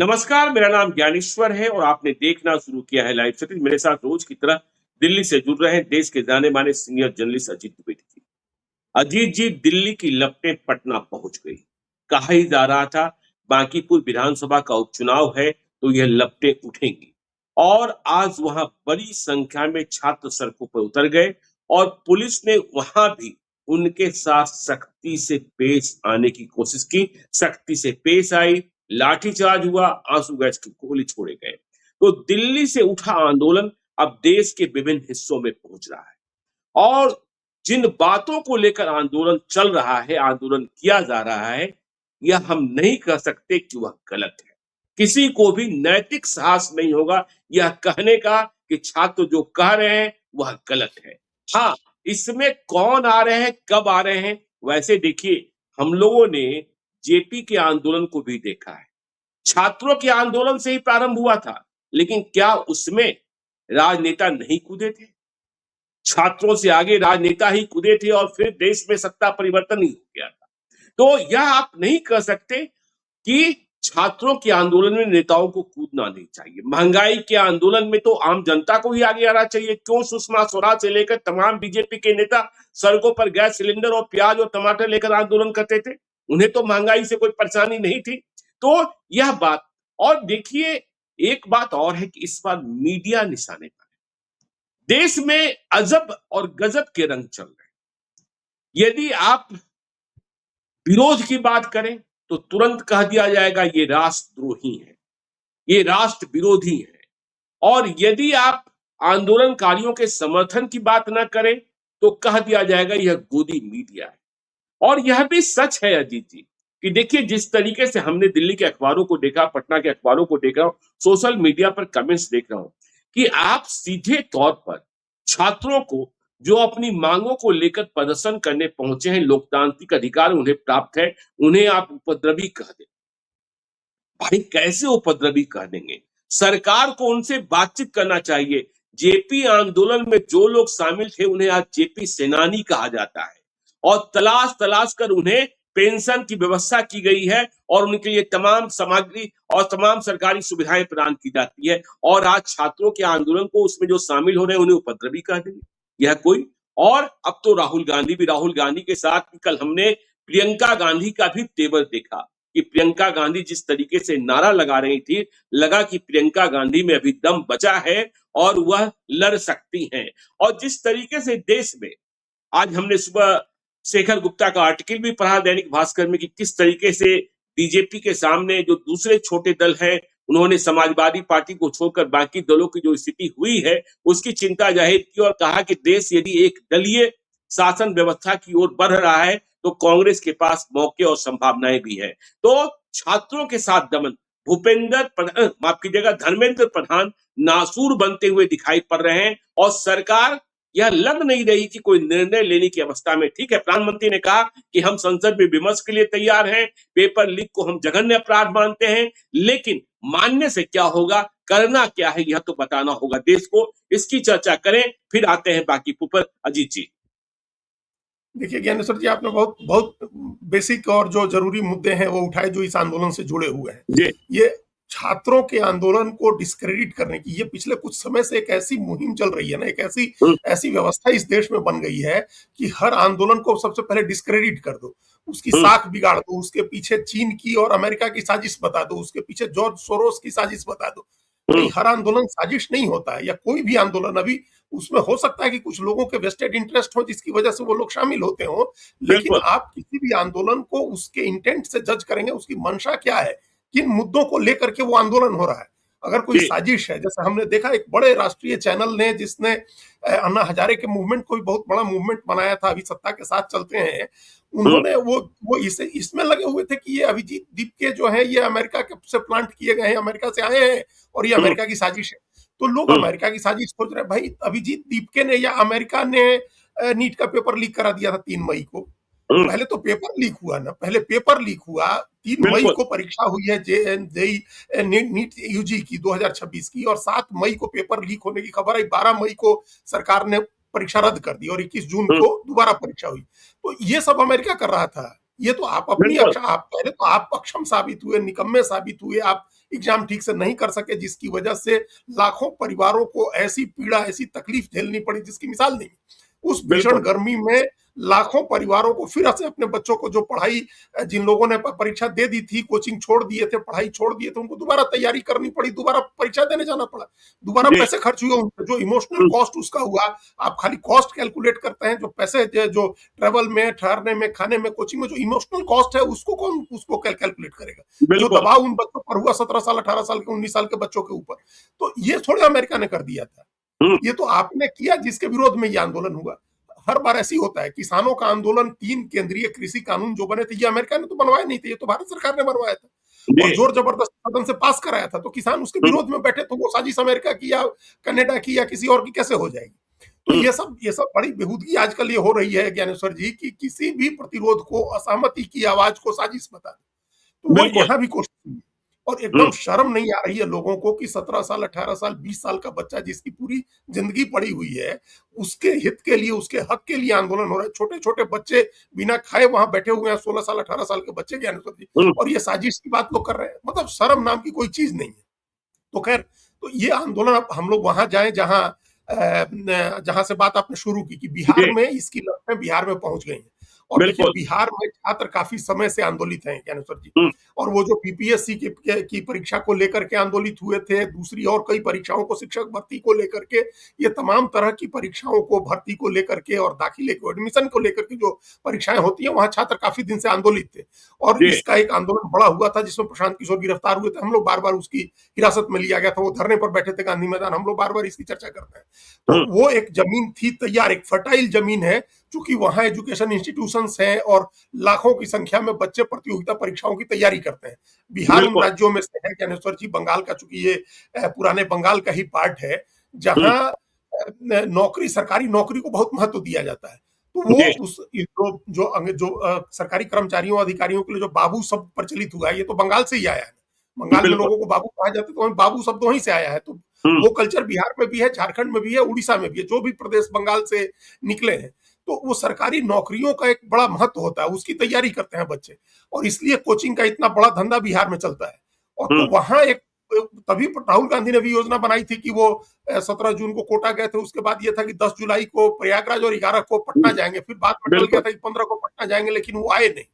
नमस्कार, मेरा नाम ज्ञानेश्वर है और आपने देखना शुरू किया है लाइव सटीज। मेरे साथ रोज की तरह दिल्ली से जुड़ रहे हैं देश के जाने माने सीनियर जर्नलिस्ट अजीत द्विवेदी जी। अजीत जी, दिल्ली की लपटें पटना पहुंच गई। कहा ही जा रहा था बांकीपुर विधानसभा का उपचुनाव है तो यह लपटें उठेंगी और आज वहां बड़ी संख्या में छात्र सड़कों पर उतर गए और पुलिस ने वहां भी उनके साथ सख्ती से पेश आने की कोशिश की। सख्ती से पेश आई, लाठीचार्ज हुआ, आंसू गैस की गोली छोड़े गए। तो दिल्ली से उठा आंदोलन अब देश के विभिन्न हिस्सों में पहुंच रहा है और जिन बातों को लेकर आंदोलन चल रहा है, आंदोलन किया जा रहा है, यह हम नहीं कह सकते कि वह गलत है। किसी को भी नैतिक साहस नहीं होगा यह कहने का कि छात्र जो कह रहे हैं वह गलत है। हाँ, इसमें कौन आ रहे हैं, कब आ रहे हैं, वैसे देखिए, हम लोगों ने जेपी के आंदोलन को भी देखा है। छात्रों के आंदोलन से ही प्रारंभ हुआ था, लेकिन क्या उसमें राजनेता नहीं कूदे थे? छात्रों से आगे राजनेता ही कूदे थे और फिर देश में सत्ता परिवर्तन ही हो गया था। तो यह आप नहीं कह सकते कि छात्रों के आंदोलन में नेताओं को कूदना नहीं चाहिए। महंगाई के आंदोलन में तो आम जनता को ही आगे आना चाहिए। क्यों सुषमा स्वराज से लेकर तमाम बीजेपी के नेता सड़कों पर गैस सिलेंडर और प्याज और टमाटर लेकर आंदोलन करते थे? उन्हें तो महंगाई से कोई परेशानी नहीं थी। तो यह बात, और देखिए, एक बात और है कि इस बार मीडिया निशाने पर है। देश में अजब और गजब के रंग चल रहे हैं। यदि आप विरोध की बात करें तो तुरंत कह दिया जाएगा ये राष्ट्रद्रोही है, ये राष्ट्र विरोधी है। और यदि आप आंदोलनकारियों के समर्थन की बात ना करें तो कह दिया जाएगा यह गोदी मीडिया है। और यह भी सच है अजीत जी कि देखिए, जिस तरीके से हमने दिल्ली के अखबारों को देखा, पटना के अखबारों को देख रहा हूं, सोशल मीडिया पर कमेंट्स देख रहा हूं कि आप सीधे तौर पर छात्रों को जो अपनी मांगों को लेकर प्रदर्शन करने पहुंचे हैं, लोकतांत्रिक अधिकार उन्हें प्राप्त है, उन्हें आप उपद्रवी कह दें। भाई, कैसे उपद्रवी कह देंगे? सरकार को उनसे बातचीत करना चाहिए। जेपी आंदोलन में जो लोग शामिल थे उन्हें आज जेपी सेनानी कहा जाता है और तलाश तलाश कर उन्हें पेंशन की व्यवस्था की गई है और उनके लिए तमाम सामग्री और तमाम सरकारी सुविधाएं प्रदान की जाती है। और आज छात्रों के आंदोलन को उसमें जो शामिल हो रहे हैं उन्हें उपद्रवी कह देंगे, यह कोई? और अब तो राहुल गांधी के साथ कल हमने प्रियंका गांधी का भी तेवर देखा कि प्रियंका गांधी जिस तरीके से नारा लगा रही थी, लगा कि प्रियंका गांधी में अभी दम बचा है और वह लड़ सकती हैं। और जिस तरीके से देश में आज हमने सुबह शेखर गुप्ता का आर्टिकल भी पढ़ा दैनिक भास्कर में कि किस तरीके से बीजेपी के सामने जो दूसरे छोटे दल हैं, उन्होंने समाजवादी पार्टी को छोड़कर बाकी दलों की जो स्थिति हुई है उसकी चिंता जाहिर की और कहा कि देश यदि एक दलीय शासन व्यवस्था की ओर बढ़ रहा है तो कांग्रेस के पास मौके और संभावनाएं भी है। तो छात्रों के साथ दमन, माफ कीजिएगा, धर्मेंद्र प्रधान नासूर बनते हुए दिखाई पड़ रहे हैं और सरकार यह लग नहीं रही कि कोई निर्णय लेने की अवस्था में। ठीक है, प्रधानमंत्री ने कहा कि हम संसद में विमर्श के लिए तैयार हैं, पेपर लीक को हम जघन्य अपराध मानते हैं, लेकिन मानने से क्या होगा, करना क्या है, यह तो बताना होगा देश को। इसकी चर्चा करें, फिर आते हैं बाकी पर। अजीत जी, देखिए ज्ञानेश्वर जी, आपने बहुत बहुत बेसिक और जो जरूरी मुद्दे हैं वो उठाए जो इस आंदोलन से जुड़े हुए हैं। ये छात्रों के आंदोलन को डिस्क्रेडिट करने की ये पिछले कुछ समय से एक ऐसी मुहिम चल रही है ना, एक ऐसी व्यवस्था इस देश में बन गई है कि हर आंदोलन को सबसे पहले डिस्क्रेडिट कर दो, उसकी साख बिगाड़ दो, उसके पीछे चीन की और अमेरिका की साजिश बता दो, उसके पीछे जॉर्ज सोरोस की साजिश बता दो। हर आंदोलन साजिश नहीं होता है, या कोई भी आंदोलन अभी उसमें हो सकता है कि कुछ लोगों के वेस्टेड इंटरेस्ट हो जिसकी वजह से वो लोग शामिल होते हो, लेकिन आप किसी भी आंदोलन को उसके इंटेंट से जज करेंगे, उसकी मंशा क्या है, किन मुद्दों को लेकर के वो आंदोलन हो रहा है। अगर कोई साजिश है, जैसे हमने देखा एक बड़े राष्ट्रीय चैनल ने जिसने अन्ना हजारे के मूवमेंट को भी बहुत बड़ा मूवमेंट बनाया था, अभी सत्ता के साथ चलते हैं, उन्होंने वो इसे इसमें लगे हुए थे कि ये अभिजीत दीप के जो है ये अमेरिका से प्लांट किए गए हैं, अमेरिका से आए हैं और ये अमेरिका की साजिश है। तो लोग अमेरिका की साजिश खोज रहे हैं। भाई, अभिजीत दीपके ने या अमेरिका ने नीट का पेपर लीक करा दिया था 3 मई को। पहले तो पेपर लीक हुआ ना, पहले पेपर लीक हुआ, 3 मई को परीक्षा हुई है जेई नीट यूजी की 2026 की, और 7 मई को पेपर लीक होने की खबर आई। 12 मई को सरकार ने परीक्षा रद्द कर दी और 21 जून को दोबारा परीक्षा हुई। तो ये सब अमेरिका कर रहा था, ये तो आप अपनी बिल्कुल आप पहले तो आप अक्षम साबित हुए, निकम्मे साबित हुए, आप एग्जाम ठीक से नहीं कर सके, जिसकी वजह से लाखों परिवारों को ऐसी पीड़ा, ऐसी तकलीफ झेलनी पड़ी जिसकी मिसाल नहीं। उस भीषण बिल्कुल गर्मी में लाखों परिवारों को फिर से अपने बच्चों को, जो पढ़ाई, जिन लोगों ने परीक्षा दे दी थी, कोचिंग छोड़ दिए थे, पढ़ाई छोड़ दिए थे, उनको दोबारा तैयारी करनी पड़ी, दोबारा परीक्षा देने जाना पड़ा, दोबारा जी पैसे खर्च हुए, उनका जो इमोशनल हम्म, कॉस्ट उसका हुआ। आप खाली कॉस्ट कैलकुलेट करते हैं, जो पैसे जो ट्रेवल में, ठहरने में, खाने में, कोचिंग में जो इमोशनल कॉस्ट है, उसको कौन उसको कैलकुलेट करेगा? जो बिल्कुल दबाव उन बच्चों पर हुआ, 17 साल, 18 साल के, 19 साल के बच्चों के ऊपर, तो ये थोड़े अमेरिका ने कर दिया था। हम्म, ये तो आपने किया जिसके विरोध में ये आंदोलन हुआ। हर बार ऐसी होता है, किसानों का आंदोलन, 3 केंद्रीय कृषि कानून जो बने थे, ये अमेरिका ने तो बनवाए नहीं थे, ये तो भारत सरकार ने बनवाया था और जी जोर जबरदस्ती सदन से पास कराया था। तो किसान उसके हम्म, विरोध में बैठे, तो वो साजिश अमेरिका की या कनाडा की या किसी और की कैसे हो जाएगी? तो हम्म, ये सब बड़ी बेहूदगी आजकल ये हो रही है ज्ञानेश्वर जी, कि किसी भी प्रतिरोध को, असहमति की आवाज को साजिश बता दे। तो वो बिल्कुल यहाँ भी कोशिश हुई है। और एकदम हम्म, शर्म नहीं आ रही है लोगों को कि 17 साल, 18 साल, 20 साल का बच्चा जिसकी पूरी जिंदगी पड़ी हुई है, उसके हित के लिए, उसके हक के लिए आंदोलन हो रहा है। छोटे-छोटे बच्चे बिना खाए वहां बैठे हुए हैं, 16 साल, 18 साल के बच्चे ज्ञानेश्वर जी, हम्म, और ये साजिश की बात लोग कर रहे हैं। मतलब शर्म नाम की कोई चीज नहीं है। तो खैर, तो ये आंदोलन, अब हम लोग वहां जाएं जहां जहां से बात आपने शुरू की, कि बिहार जी में इसकी लपटें बिहार में पहुंच गई हैं। और देखिए, बिल्कुल बिहार में छात्र काफी समय से आंदोलित हैं ज्ञानेश्वर जी। हम्म, और वो जो बीपीएससी की परीक्षा को लेकर के आंदोलित हुए थे, दूसरी और कई परीक्षाओं को, शिक्षक भर्ती को लेकर के, ये तमाम तरह की परीक्षाओं को, भर्ती को लेकर के और दाखिले को, एडमिशन को लेकर के जो परीक्षाएं होती हैं, वहां छात्र काफी दिन से आंदोलित थे। और जी इसका एक आंदोलन बड़ा हुआ था, जिसमें प्रशांत किशोर गिरफ्तार हुए थे, हम लोग बार बार उसकी हिरासत में लिया गया था, वो धरने पर बैठे थे गांधी मैदान, हम लोग बार बार इसकी चर्चा करते हैं। तो हम्म, वो एक जमीन थी तैयार, एक फर्टाइल जमीन है, चूंकि वहां एजुकेशन इंस्टीट्यूशंस हैं और लाखों की संख्या में बच्चे प्रतियोगिता परीक्षाओं की तैयारी करते हैं। बिहार उन बिल्कुल राज्यों में से है ज्ञानेश्वर जी, बंगाल का, चूंकि ये पुराने बंगाल का ही पार्ट है, हम्म, जहां नौकरी, सरकारी नौकरी को बहुत महत्व दिया जाता है। तो वो जी उस सरकारी कर्मचारियों, अधिकारियों के लिए जो बाबू शब्द प्रचलित हुआ है, ये तो बंगाल से ही आया है। बंगाल में बिल्कुल लोगों को बाबू कहा जाता है, तो वहीं बाबू शब्द वहीं से आया है। तो हम्म, वो कल्चर बिहार में भी है, झारखंड में भी है, उड़ीसा में भी है, जो भी प्रदेश बंगाल से निकले हैं। तो वो सरकारी नौकरियों का एक बड़ा महत्व होता है, उसकी तैयारी करते हैं बच्चे, और इसलिए कोचिंग का इतना बड़ा धंधा बिहार में चलता है। और तो हम्म, वहां एक, तभी राहुल गांधी ने भी योजना बनाई थी कि वो 17 जून को कोटा गए थे, उसके बाद ये था कि 10 जुलाई को प्रयागराज और 11 को पटना जाएंगे, फिर बाद में टल गया बिल्कुल था कि 15 को पटना जाएंगे, लेकिन वो आए नहीं।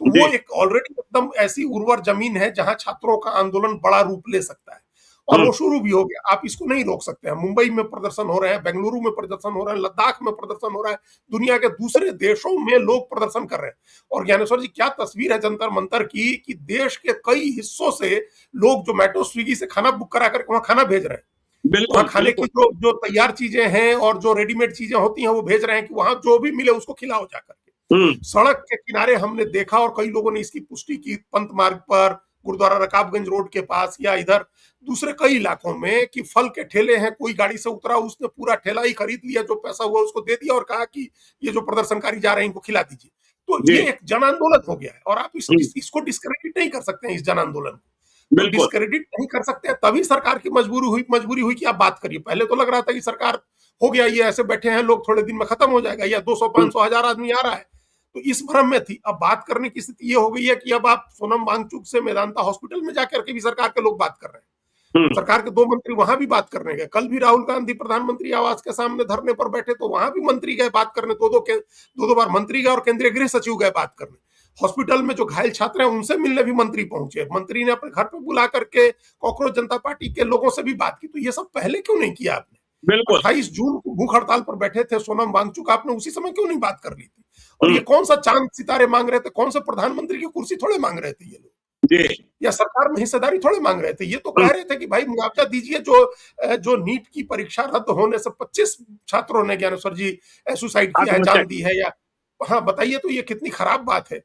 तो जी वो एक ऑलरेडी एकदम ऐसी उर्वर जमीन है जहां छात्रों का आंदोलन बड़ा रूप ले सकता है, और हम्म, वो शुरू भी हो गया। आप इसको नहीं रोक सकते हैं। मुंबई में प्रदर्शन हो रहे हैं, बेंगलुरु में प्रदर्शन हो रहे हैं, लद्दाख में प्रदर्शन हो रहा है, दुनिया के दूसरे देशों में लोग प्रदर्शन कर रहे हैं। और ज्ञानेश्वर जी, क्या तस्वीर है जंतर मंतर की, कि देश के कई हिस्सों से लोग जोमेटो, स्विगी से खाना बुक करा करके वहां खाना भेज रहे हैं। वहां बिल्कुल खाने की बिल्कुल जो जो तैयार चीजें हैं और जो रेडीमेड चीजें होती हैं, वो भेज रहे हैं कि वहां जो भी मिले उसको खिलाओ जाकर के। हम्म, सड़क के किनारे हमने देखा, और कई लोगों ने इसकी पुष्टि की, पंत मार्ग पर, गुरुद्वारा रकाबगंज रोड के पास, या इधर दूसरे कई इलाकों में, कि फल के ठेले हैं, कोई गाड़ी से उतरा, उसने पूरा ठेला ही खरीद लिया, जो पैसा हुआ उसको दे दिया और कहा कि ये जो प्रदर्शनकारी जा रहे हैं इनको खिला दीजिए। तो जी ये एक जन आंदोलन हो गया है, और आप हम्म, इसको डिस्क्रेडिट नहीं कर सकते हैं, इस जन आंदोलन को। तो बिल्कुल डिस्क्रेडिट नहीं कर सकते हैं, तभी सरकार की मजबूरी हुई कि आप बात करिए। पहले तो लग रहा था कि सरकार, हो गया, ये ऐसे बैठे हैं लोग, थोड़े दिन में खत्म हो जाएगा, या 200, हम्म, 500, 1000 आदमी आ रहा है, तो इस भ्रम में थी। अब बात करने की स्थिति ये हो गई है कि अब आप सोनम वांगचुक से मेदांता हॉस्पिटल में जाकर के भी सरकार के लोग बात कर रहे हैं। हम्म, सरकार के 2 मंत्री वहां भी बात करने गए। कल भी राहुल गांधी प्रधानमंत्री आवास के सामने धरने पर बैठे, तो वहां भी मंत्री गए बात करने, दो बार मंत्री गए और केंद्रीय गृह सचिव गए बात करने। हॉस्पिटल में जो घायल छात्र हैं उनसे मिलने भी मंत्री पहुंचे, मंत्री ने अपने घर पे बुला करके कॉकरोच जनता पार्टी के लोगों से भी बात की। तो ये सब पहले क्यों नहीं किया आपने? बिल्कुल 28 जून को भूख हड़ताल पर बैठे थे सोनम वांगचुक, आपने उसी समय क्यों नहीं बात कर ली थी? और हम्म, ये कौन सा चांद सितारे मांग रहे थे? कौन से प्रधानमंत्री की कुर्सी थोड़े मांग रहे थे ये लोग, जी या सरकार में हिस्सेदारी थोड़े मांग रहे थे। ये तो कह हम्म, रहे थे कि भाई मुआवजा दीजिए। जो नीट की परीक्षा रद्द होने से 25 छात्रों ने ज्ञानेश्वर जी सुसाइड किया है, आत्महत्या जान दी है, या हाँ बताइए, तो ये कितनी खराब बात है।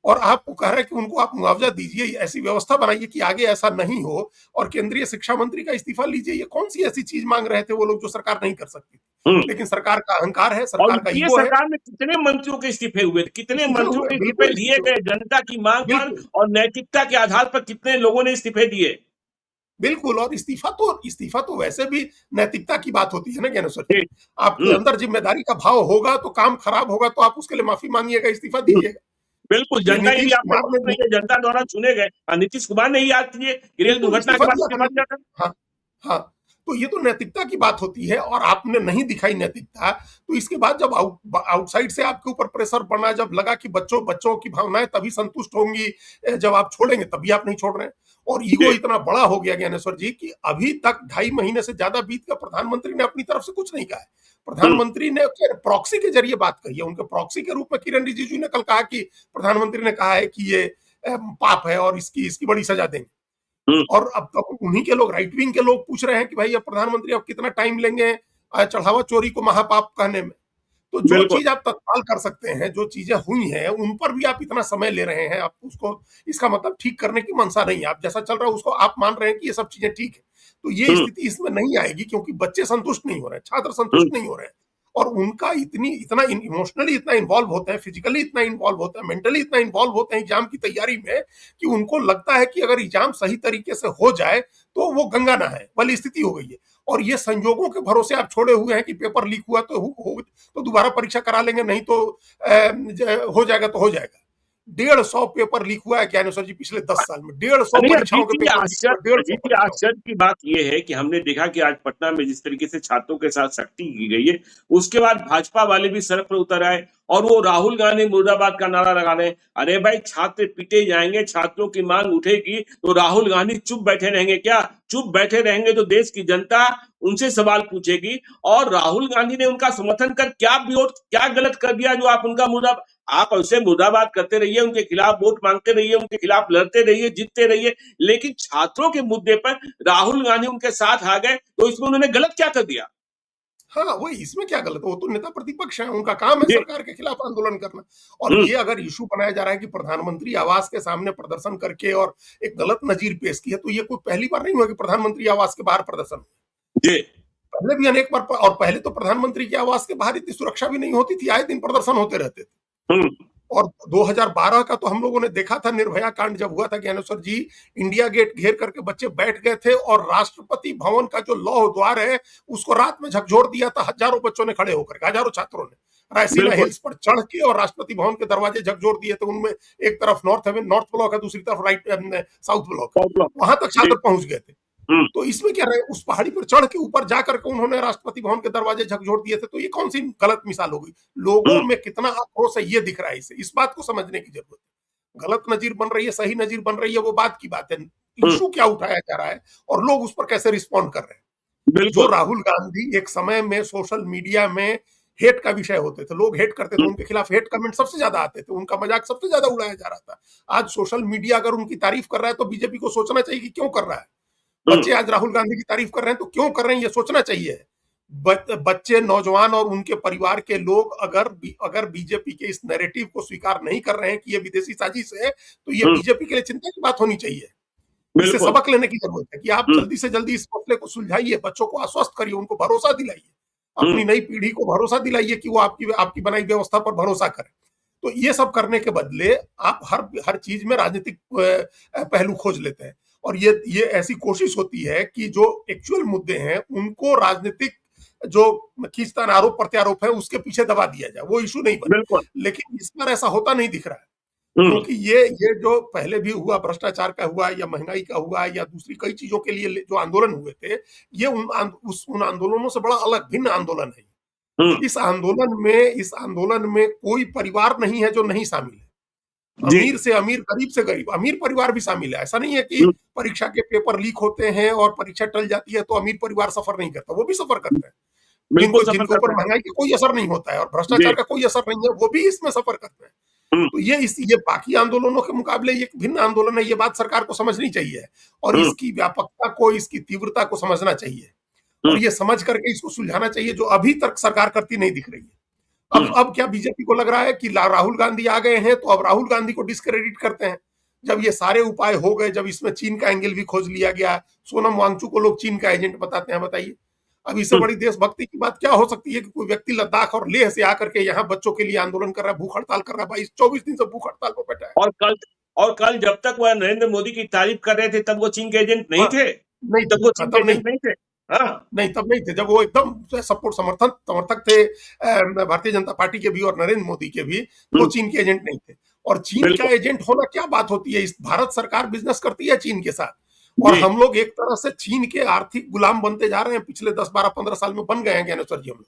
और आपको कह रहे हैं कि उनको आप मुआवजा दीजिए, ऐसी व्यवस्था बनाइए कि आगे ऐसा नहीं हो, और केंद्रीय शिक्षा मंत्री का इस्तीफा लीजिए। ये कौन सी ऐसी चीज मांग रहे थे वो लोग जो सरकार नहीं कर सकती? हम्म। लेकिन सरकार का अहंकार है, और सरकार का यूपीए ईगो है। सरकार में कितने मंत्रियों के इस्तीफे हुए थे, कितने इस्तीफे मंत्रियों हुए, के इस्तीफे बिल्कुल लिए इस्तीफे गए हुए, जनता की मांग पर, बिल्कुल और नैतिकता के आधार पर कितने लोगों ने इस्तीफे दिए। बिल्कुल। और इस्तीफा तो वैसे भी नैतिकता की बात होती है ना ज्ञानेश्वर जी। जी आपके हम्म, अंदर जिम्मेदारी का भाव होगा, तो काम खराब होगा तो आप उसके लिए माफी मांगिएगा, इस्तीफा हम्म, दीजिएगा। बिल्कुल, ये जनता, ये भी नीतीश आपने कुमार बहुत ने सही है, जनता द्वारा चुने गए। नीतीश कुमार ने ही याद किए कि रेल बिल्कुल दुर्घटना के इस्तीफा बाद दिया इस्तीफा था। दिया था। हाँ, हाँ। तो ये तो नैतिकता की बात होती है और आपने नहीं दिखाई नैतिकता, तो इसके बाद जब आउटसाइड से आपके ऊपर प्रेशर पड़ा, जब लगा कि बच्चों बच्चों की भावनाएं तभी संतुष्ट होंगी जब आप छोड़ेंगे, तभी आप नहीं छोड़ रहे हैं। और ईगो जी, इतना बड़ा हो गया ज्ञानेश्वर जी कि अभी तक 2.5 महीने से ज्यादा बीत गया, प्रधानमंत्री ने अपनी तरफ से कुछ नहीं कहा है। हुँ, प्रधानमंत्री ने प्रॉक्सी के जरिए बात कही है, उनके प्रॉक्सी के रूप में किरण रिजिजू ने कल कहा कि प्रधानमंत्री ने कहा है कि ये पाप है और इसकी इसकी बड़ी सजा देंगे। हुँ, और अब तो उन्हीं के लोग, राइट विंग के लोग पूछ रहे हैं कि भाई अब प्रधानमंत्री अब कितना टाइम लेंगे चढ़ावा चोरी को महापाप कहने में। तो जो बिल्कुल। चीज आप तत्काल कर सकते हैं, जो चीजें हुई हैं उन पर भी आप इतना समय ले रहे हैं, आप उसको, इसका मतलब ठीक करने की मंशा नहीं है। आप जैसा चल रहा है उसको आप मान रहे हैं कि ये सब चीजें ठीक है, तो ये हुँ, स्थिति इसमें नहीं आएगी क्योंकि बच्चे संतुष्ट नहीं हो रहे हैं, छात्र हुँ, संतुष्ट नहीं हो रहे हैं। और उनका इतना इमोशनली इतना इन्वॉल्व होते हैं, फिजिकली इतना इन्वॉल्व होते हैं, मेंटली इतना इन्वॉल्व होते हैं एग्जाम की तैयारी में कि उनको लगता है कि अगर एग्जाम सही तरीके से हो जाए तो वो गंगा नहाए वाली स्थिति हो गई है। और ये संजोगों के भरोसे आप छोड़े हुए हैं कि पेपर लीक हुआ तो दोबारा परीक्षा करा लेंगे, नहीं तो हो जाएगा तो हो जाएगा। 150 पेपर लीक हुआ है ज्ञानेश्वर जी पिछले 10 साल में, 150 नहीं, परीक्षाओं के पेपर लीक हुआ, 150 अजीत जी, परीक्षाओं। आश्चर्य की बात ये है कि हमने देखा कि आज पटना में जिस तरीके से छात्रों के साथ सख्ती की गई है, उसके बाद भाजपा वाले भी सड़क पर उतर आए और वो राहुल गांधी मुर्दाबाद का नारा लगा रहे हैं। अरे भाई, छात्र पीटे जाएंगे, छात्रों की मांग उठेगी तो राहुल गांधी चुप बैठे रहेंगे क्या? चुप बैठे रहेंगे तो देश की जनता उनसे सवाल पूछेगी। और राहुल गांधी ने उनका समर्थन कर क्या विरोध, क्या गलत कर दिया जो आप उनका मुर्दा, आप ऐसे मुर्दाबाद करते रहिए, उनके खिलाफ वोट मांगते रहिए, उनके खिलाफ लड़ते रहिए, जीतते रहिए, लेकिन छात्रों के मुद्दे पर राहुल गांधी उनके साथ आ गए तो इसमें उन्होंने गलत क्या कर दिया? हाँ, वही इसमें क्या गलत है? वो तो नेता प्रतिपक्ष है, उनका काम है जी, सरकार के खिलाफ आंदोलन करना। और हम्म, ये अगर इश्यू बनाया जा रहा है कि प्रधानमंत्री आवास के सामने प्रदर्शन करके और एक गलत नजीर पेश की है, तो ये कोई पहली बार नहीं हुआ कि प्रधानमंत्री आवास के बाहर प्रदर्शन हुआ। जी, पहले भी अनेक बार, और पहले तो प्रधानमंत्री के आवास के बाहर इतनी सुरक्षा भी नहीं होती थी, आए दिन प्रदर्शन होते रहते थे। हम्म, और 2012 का तो हम लोगों ने देखा था, निर्भया कांड जब हुआ था ज्ञानेश्वर जी, इंडिया गेट घेर करके बच्चे बैठ गए थे और राष्ट्रपति भवन का जो लौह द्वार है उसको रात में झकझोर दिया था, हजारों बच्चों ने खड़े होकर, हजारों छात्रों ने रायसीना बिल्कुल, हिल्स पर चढ़ के और राष्ट्रपति भवन के दरवाजे झकझोर दिए थे। उनमें एक तरफ नॉर्थ ब्लॉक है, दूसरी तरफ साउथ ब्लॉक है, प्रॉब्लम, वहां तक जी, छात्र पहुंच गए थे। हम्म, तो इसमें क्या है, उस पहाड़ी पर चढ़ के ऊपर जाकर के उन्होंने राष्ट्रपति भवन के दरवाजे झकझोर दिए थे, तो ये कौन सी गलत मिसाल हो गई? लोगों हम्म, में कितना आक्रोश है ये दिख रहा है, इस बात को समझने की जरूरत है। गलत नजीर बन रही है, सही नजीर बन रही है, वो बात की बात है। हम्म, इशू क्या उठाया जा रहा है और लोग उस पर कैसे रिस्पॉन्ड कर रहे हैं। जो बिल्कुल, राहुल गांधी एक समय में सोशल मीडिया में हेट का विषय होते थे, लोग हेट करते थे, हम्म, उनके खिलाफ हेट कमेंट सबसे ज्यादा आते थे, उनका मजाक सबसे ज्यादा उड़ाया जा रहा था। आज सोशल मीडिया अगर उनकी तारीफ कर रहा है तो बीजेपी को सोचना चाहिए कि क्यों कर रहा है। हम्म, बच्चे आज राहुल गांधी की तारीफ कर रहे हैं तो क्यों कर रहे हैं, ये सोचना चाहिए। बच्चे, नौजवान और उनके परिवार के लोग अगर बीजेपी के इस नैरेटिव को स्वीकार नहीं कर रहे हैं कि ये विदेशी साजिश है, तो ये हम्म, बीजेपी के लिए चिंता की बात होनी चाहिए। इससे बिल्कुल, सबक लेने की जरूरत है कि आप हम्म, जल्दी से जल्दी इस मसले को सुलझाइए, बच्चों को आश्वस्त करिए, उनको भरोसा दिलाइए, हम्म, अपनी नई पीढ़ी को भरोसा दिलाइए कि वो आपकी आपकी बनाई व्यवस्था पर भरोसा करें। तो ये सब करने के बदले आप हर हर चीज में राजनीतिक पहलू खोज लेते हैं। और ये ऐसी कोशिश होती है कि जो एक्चुअल मुद्दे हैं उनको राजनीतिक जो खींचतान, आरोप प्रत्यारोप है, उसके पीछे दबा दिया जाए, वो इशू नहीं बिल्कुल, बने। लेकिन इस पर ऐसा होता नहीं दिख रहा है हम्म, क्योंकि ये जो पहले भी हुआ, भ्रष्टाचार का हुआ या महंगाई का हुआ या दूसरी कई चीजों के लिए जो आंदोलन हुए थे, ये उन आंदोलनों से बड़ा अलग भिन्न आंदोलन है। हम्म, इस आंदोलन में कोई परिवार नहीं है जो नहीं शामिल है। जी, अमीर से अमीर, गरीब से गरीब, अमीर परिवार भी शामिल है। ऐसा नहीं है कि हम्म, परीक्षा के पेपर लीक होते हैं और परीक्षा टल जाती है तो अमीर परिवार सफर नहीं करता, वो भी सफर करते हैं। बिल्कुल सफर जिनके ऊपर करते हैं, महंगाई का कोई असर नहीं होता है और भ्रष्टाचार जी, का कोई असर नहीं है, वो भी इसमें सफर करते हैं। हम्म, तो ये बाकी आंदोलनों के मुकाबले ये भिन्न आंदोलन है, ये बात सरकार को समझनी चाहिए और हम्म, इसकी व्यापकता को, इसकी तीव्रता को समझना चाहिए और हम्म, ये समझ करके इसको सुलझाना चाहिए, जो अभी तक सरकार करती नहीं दिख रही है। हम्म, अब क्या बीजेपी को लग रहा है कि राहुल गांधी आ गए हैं तो अब राहुल गांधी को डिस्क्रेडिट करते हैं? जब ये सारे उपाय हो गए, जब इसमें चीन का एंगल भी खोज लिया गया, सोनम वांगचुक को लोग चीन का एजेंट बताते हैं, बताइए अब इससे हम्म, बड़ी देशभक्ति की बात क्या हो सकती है कि कोई व्यक्ति लद्दाख और लेह से आकर के यहाँ बच्चों के लिए आंदोलन कर रहा है, भूख हड़ताल कर रहा है, 22-24 दिन से भूख हड़ताल पर बैठा है। और कल, जब तक वह नरेंद्र मोदी की तारीफ कर रहे थे तब वो चीन के एजेंट नहीं हाँ, थे, नहीं तब वो हाँ, चीन के तब नहीं, एजेंट नहीं थे। हाँ, नहीं तब नहीं थे, जब वो एकदम सपोर्ट समर्थक थे भारतीय जनता पार्टी के भी और नरेंद्र मोदी के भी, तो वो हम्म, चीन के एजेंट नहीं थे। और चीन का बिल्कुल एजेंट होना क्या बात होती है? इस भारत सरकार बिजनेस करती है चीन के साथ, और जी हम लोग एक तरह से चीन के आर्थिक गुलाम बनते जा रहे हैं। पिछले 10, 12, 15 साल में बन गए हैं ज्ञानेश्वर जी हम लोग।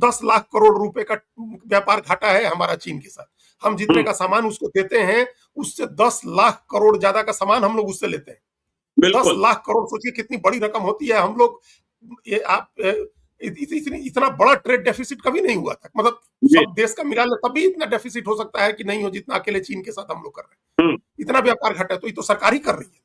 10 लाख करोड़ रुपए का व्यापार घाटा है हमारा चीन के साथ। हम जितने हम्म, का सामान उसको देते हैं, उससे 10 लाख करोड़ ज्यादा का सामान हम लोग उससे लेते हैं। दस बिल्कुल लाख करोड़ सोचिए कितनी बड़ी रकम होती है। हम लोग ये आप इतना बड़ा ट्रेड डेफिसिट कभी नहीं हुआ था, मतलब जी सब देश का मिला ले तभी इतना डेफिसिट हो सकता है कि नहीं हो जितना अकेले चीन के साथ हम लोग कर रहे हम्म। हैं। इतना व्यापार घटा है तो ये तो सरकार ही कर रही है।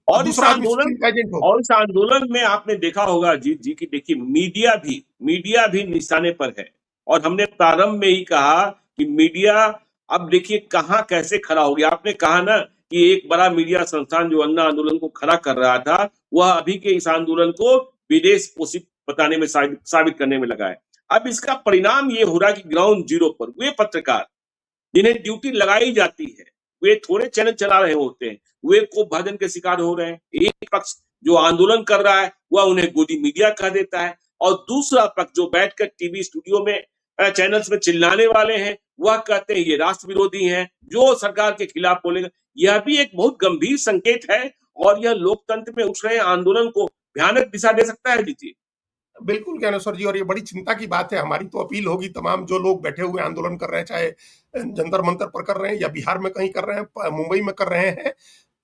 अब और इस दूसरा आदमी आंदोलन चीन का एजेंट होगा। और इस आंदोलन में आपने देखा होगा अजीत जी की देखिए मीडिया भी निशाने पर है। और हमने प्रारंभ में ही कहा कि मीडिया अब देखिए कहाँ कैसे खड़ा हो गया। आपने कहा ना कि एक बड़ा मीडिया संस्थान जो अन्ना आंदोलन को खड़ा कर रहा था, वह अभी के इस आंदोलन को विदेश पोषित बताने में साबित करने में लगा है। अब इसका परिणाम ये हो रहा है कि ग्राउंड जीरो पर वे पत्रकार जिन्हें ड्यूटी लगाई जाती है, वे थोड़े चैनल चला रहे होते हैं, वे कोप भाजन के शिकार हो रहे हैं। एक पक्ष जो आंदोलन कर रहा है वह उन्हें गोदी मीडिया कह देता है, और दूसरा पक्ष जो बैठकर टीवी स्टूडियो में चैनल्स में चिल्लाने वाले हैं, वह कहते हैं ये राष्ट्र विरोधी हैं, जो सरकार के खिलाफ बोलेगा। यह भी एक बहुत गंभीर संकेत है, और यह लोकतंत्र में उठ रहे आंदोलन को भयानक दिशा दे सकता है। जी बिल्कुल ज्ञानेश्वर जी, और ये बड़ी चिंता की बात है। हमारी तो अपील होगी तमाम जो लोग बैठे हुए आंदोलन कर रहे हैं, चाहे जंतर मंतर पर कर रहे हैं या बिहार में कहीं कर रहे हैं, मुंबई में कर रहे हैं,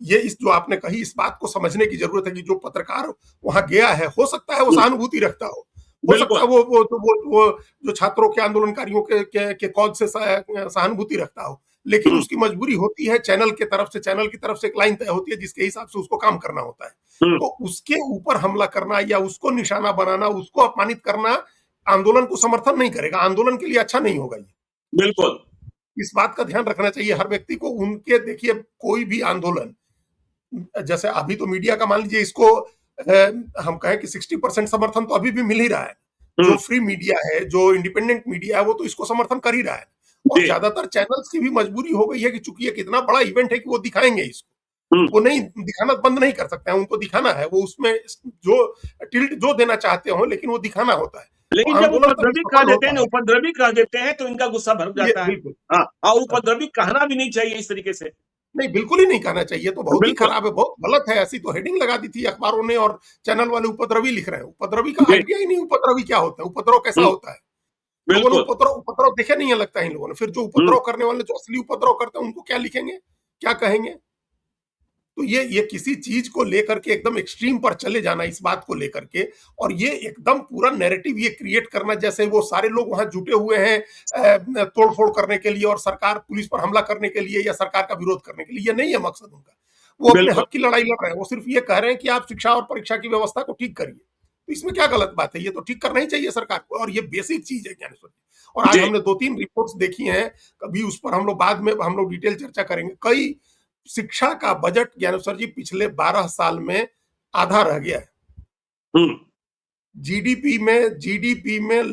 ये इस जो आपने कही इस बात को समझने की जरूरत है कि जो पत्रकार वहां गया है, हो सकता है वो सहानुभूति रखता हो सकता बिल्कुल है वो जो छात्रों के आंदोलनकारियों के कौज से सहानुभूति रखता हो, लेकिन हम्म, उसकी मजबूरी होती है चैनल की तरफ से एक लाइन तय होती है जिसके हिसाब से उसको काम करना होता है। हम्म, तो उसके ऊपर हमला करना या उसको निशाना बनाना, उसको अपमानित करना आंदोलन को समर्थन नहीं करेगा, आंदोलन के लिए अच्छा नहीं होगा ये। बिल्कुल इस बात का ध्यान रखना चाहिए हर व्यक्ति को। उनके देखिए कोई भी आंदोलन, जैसे अभी तो मीडिया का मान लीजिए इसको हम कहें कि 60% समर्थन तो अभी भी मिल ही रहा है। जो हम्म, फ्री मीडिया है, जो इंडिपेंडेंट मीडिया है, वो तो इसको समर्थन कर ही रहा है। और जी ज्यादातर चैनल्स की भी मजबूरी हो गई है कि चूंकि ये कितना बड़ा इवेंट है कि वो दिखाएंगे इसको, हम्म। वो नहीं दिखाना बंद नहीं कर सकते हैं, उनको दिखाना है। वो उसमें जो टिल्ट जो देना चाहते हो, लेकिन वो दिखाना होता है। तो लेकिन जब आंदोलन तभी उपद्रवी कह सफल देते हैं होता ना, है। उपद्रवी कह देते हैं तो इनका गुस्सा भड़क ये जाता है। बिल्कुल। हाँ, और उपद्रवी कहना भी नहीं चाहिए इस तरीके से। नहीं, बिल्कुल ही नहीं कहना चाहिए, तो बहुत ही बिल्कुल खराब है, बहुत गलत है। ऐसी तो हेडिंग लगा दी थी अखबारों ने, और चैनल वाले उपद्रवी लिख रहे हैं। उपद्रवी का जी आइडिया ही नहीं, उपद्रवी क्या होता है, उपद्रव कैसा हम्म, होता है। लोगों ने बिल्कुल उपद्रव उपद्रव देखे नहीं है लगता है इन लोगों ने। फिर जो हम्म, उपद्रव करने वाले, जो असली उपद्रव करते हैं, उनको क्या लिखेंगे, क्या कहेंगे। तो ये किसी चीज को लेकर के एकदम एक्सट्रीम पर चले जाना, इस बात को लेकर के, और ये एकदम पूरा नैरेटिव ये क्रिएट करना जैसे वो सारे लोग वहां जुटे हुए हैं तोड़फोड़ करने के लिए और सरकार पुलिस पर हमला करने के लिए या सरकार का विरोध करने के लिए। ये नहीं है मकसद उनका। वो अपने बिल्कुल हक की लड़ाई लड़ रहे हैं। वो सिर्फ ये कह रहे हैं कि आप शिक्षा और परीक्षा की व्यवस्था को ठीक करिए। तो इसमें क्या गलत बात है? ये तो ठीक करना ही चाहिए सरकार को, और ये बेसिक चीज है ज्ञानेश्वर जी। और आज जी हमने 2-3 रिपोर्ट्स देखी हैं, कभी उस पर हम लोग बाद में हम लोग डिटेल चर्चा करेंगे। कई शिक्षा का बजट ज्ञानेश्वर जी पिछले 12 साल में आधा रह गया है। हम्म, जीडीपी में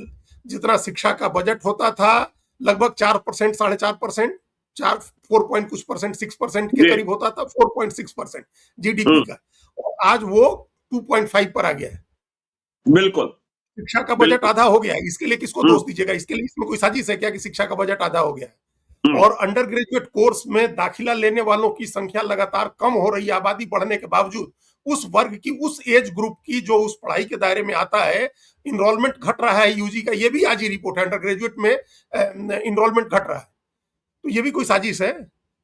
जितना शिक्षा का बजट होता था, लगभग 4%, 4.5%, 4 पॉइंट कुछ परसेंट, 6% के जी करीब होता था, 4.6% जीडीपी हम्म, का। और आज वो 2.5 पर आ गया है। बिल्कुल शिक्षा का बजट बिल्कुल आधा हो गया है। इसके लिए किसको हम्म, दोष दीजिएगा? इसके लिए इसमें कोई साजिश है क्या कि शिक्षा का बजट आधा हो गया है? हम्म, और अंडर ग्रेजुएट कोर्स में दाखिला लेने वालों की संख्या लगातार कम हो रही है, आबादी बढ़ने के बावजूद। उस वर्ग की, उस एज ग्रुप की जो उस पढ़ाई के दायरे में आता है, इनरोलमेंट घट रहा है यूजी का। ये भी आज ही रिपोर्ट है, अंडर ग्रेजुएट में इनरोलमेंट घट रहा है। तो ये भी कोई साजिश है?